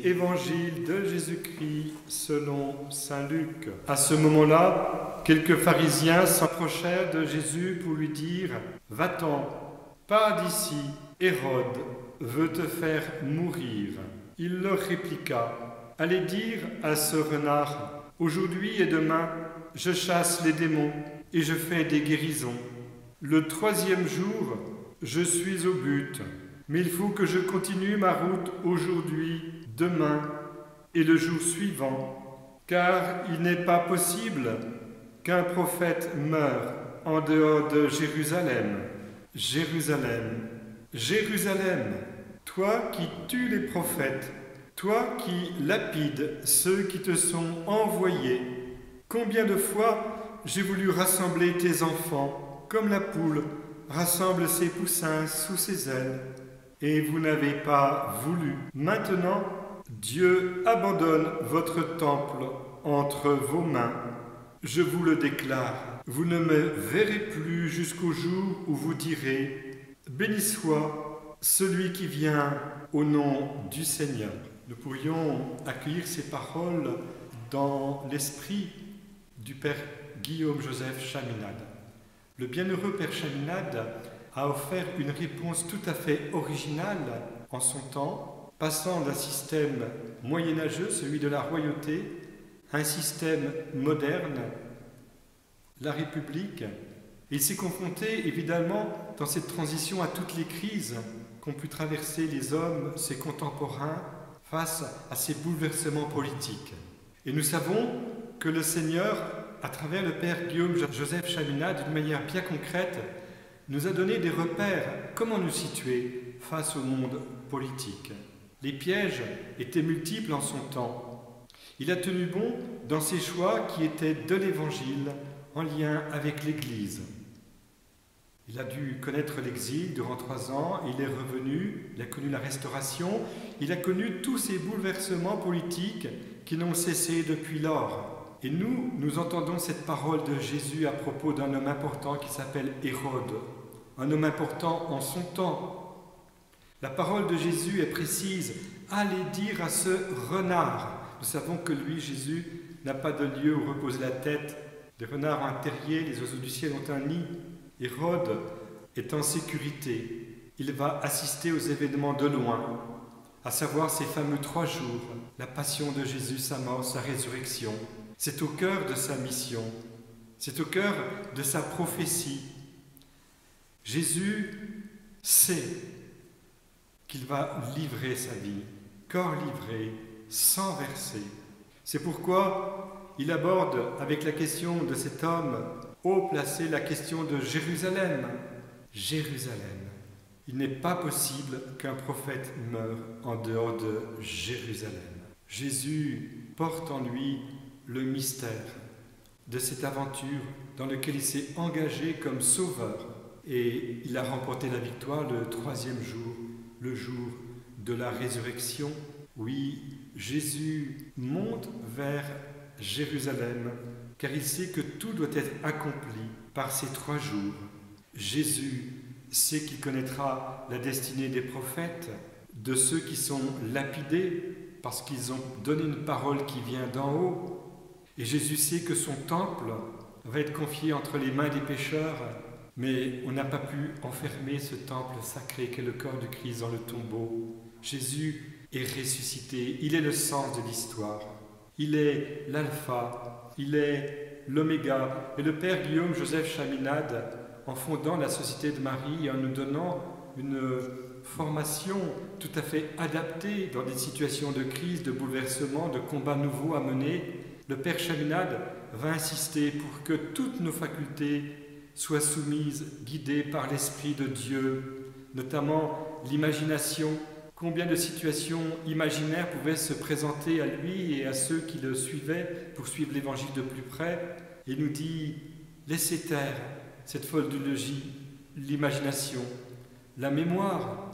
Évangile de Jésus-Christ selon saint Luc. À ce moment-là, quelques pharisiens s'approchèrent de Jésus pour lui dire « Va-t'en, pars d'ici, Hérode veut te faire mourir. » Il leur répliqua « Allez dire à ce renard, aujourd'hui et demain, je chasse les démons et je fais des guérisons. Le troisième jour, je suis au but, mais il faut que je continue ma route aujourd'hui, demain et le jour suivant, car il n'est pas possible qu'un prophète meure en dehors de Jérusalem. Jérusalem, Jérusalem, toi qui tues les prophètes, toi qui lapides ceux qui te sont envoyés, combien de fois j'ai voulu rassembler tes enfants, comme la poule rassemble ses poussins sous ses ailes, et vous n'avez pas voulu. Maintenant, Dieu abandonne votre temple entre vos mains. Je vous le déclare, vous ne me verrez plus jusqu'au jour où vous direz « Béni soit celui qui vient au nom du Seigneur ». Nous pourrions accueillir ces paroles dans l'esprit du Père Guillaume-Joseph Chaminade. Le bienheureux Père Chaminade a offert une réponse tout à fait originale en son temps, passant d'un système moyenâgeux, celui de la royauté, à un système moderne, la République. Et il s'est confronté évidemment dans cette transition à toutes les crises qu'ont pu traverser les hommes, ses contemporains, face à ces bouleversements politiques. Et nous savons que le Seigneur, à travers le Père Guillaume-Joseph Chaminade, d'une manière bien concrète, nous a donné des repères, comment nous situer face au monde politique. Les pièges étaient multiples en son temps. Il a tenu bon dans ses choix qui étaient de l'Évangile en lien avec l'Église. Il a dû connaître l'exil durant 3 ans, il est revenu, il a connu la Restauration, il a connu tous ces bouleversements politiques qui n'ont cessé depuis lors. Et nous entendons cette parole de Jésus à propos d'un homme important qui s'appelle Hérode, un homme important en son temps. La parole de Jésus est précise, allez dire à ce renard. Nous savons que lui, Jésus, n'a pas de lieu où reposer la tête. Les renards ont un terrier, les oiseaux du ciel ont un nid. Hérode est en sécurité. Il va assister aux événements de loin, à savoir ces fameux 3 jours, la passion de Jésus, sa mort, sa résurrection. C'est au cœur de sa mission, c'est au cœur de sa prophétie. Jésus sait qu'il va livrer sa vie, corps livré, sang versé. C'est pourquoi il aborde avec la question de cet homme haut placé la question de Jérusalem. Jérusalem. Il n'est pas possible qu'un prophète meure en dehors de Jérusalem. Jésus porte en lui le mystère de cette aventure dans laquelle il s'est engagé comme sauveur. Et il a remporté la victoire le 3e jour, le jour de la résurrection. Oui, Jésus monte vers Jérusalem, car il sait que tout doit être accompli par ces 3 jours. Jésus sait qu'il connaîtra la destinée des prophètes, de ceux qui sont lapidés, parce qu'ils ont donné une parole qui vient d'en haut. Et Jésus sait que son temple va être confié entre les mains des pécheurs, mais on n'a pas pu enfermer ce temple sacré qu'est le corps du Christ dans le tombeau. Jésus est ressuscité, il est le sens de l'histoire. Il est l'alpha, il est l'oméga. Et le Père Guillaume-Joseph Chaminade, en fondant la Société de Marie et en nous donnant une formation tout à fait adaptée dans des situations de crise, de bouleversement, de combats nouveaux à mener, le Père Chaminade va insister pour que toutes nos facultés soient soumises, guidées par l'Esprit de Dieu, notamment l'imagination. Combien de situations imaginaires pouvaient se présenter à lui et à ceux qui le suivaient pour suivre l'Évangile de plus près. Et il nous dit, laissez taire cette foldologie, l'imagination, la mémoire.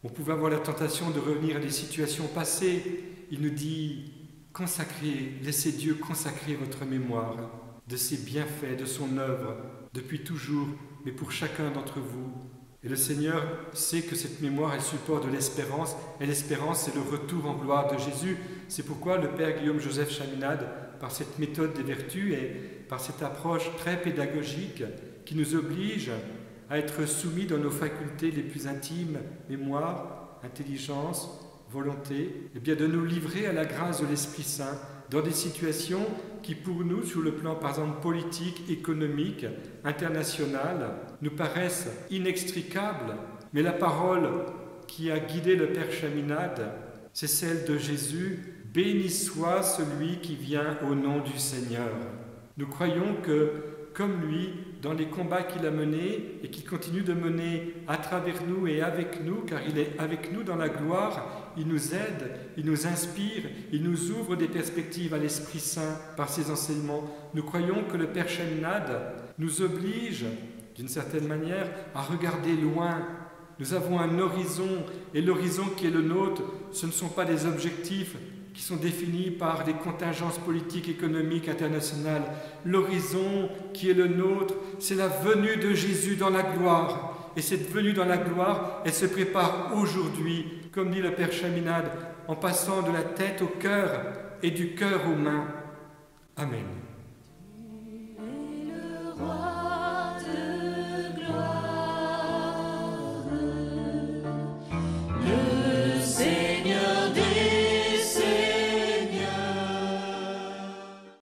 On pouvait avoir la tentation de revenir à des situations passées. Il nous dit, consacrez, laissez Dieu consacrer votre mémoire de ses bienfaits, de son œuvre, depuis toujours, mais pour chacun d'entre vous, Et le Seigneur sait que cette mémoire est support de l'espérance, et l'espérance, c'est le retour en gloire de Jésus. C'est pourquoi le Père Guillaume-Joseph Chaminade, par cette méthode des vertus et par cette approche très pédagogique qui nous oblige à être soumis dans nos facultés les plus intimes, mémoire, intelligence, volonté, et bien de nous livrer à la grâce de l'Esprit Saint dans des situations qui pour nous, sur le plan par exemple politique, économique, international, nous paraissent inextricables. Mais la parole qui a guidé le Père Chaminade, c'est celle de Jésus. Béni soit celui qui vient au nom du Seigneur. Nous croyons que, comme lui, dans les combats qu'il a menés et qu'il continue de mener à travers nous et avec nous, car il est avec nous dans la gloire, il nous aide, il nous inspire, il nous ouvre des perspectives à l'Esprit Saint par ses enseignements. Nous croyons que le Père Chaminade nous oblige, d'une certaine manière, à regarder loin. Nous avons un horizon, et l'horizon qui est le nôtre, ce ne sont pas des objectifs qui sont définis par des contingences politiques, économiques, internationales. L'horizon qui est le nôtre, c'est la venue de Jésus dans la gloire. Et cette venue dans la gloire, elle se prépare aujourd'hui, comme dit le Père Chaminade, en passant de la tête au cœur et du cœur aux mains. Amen.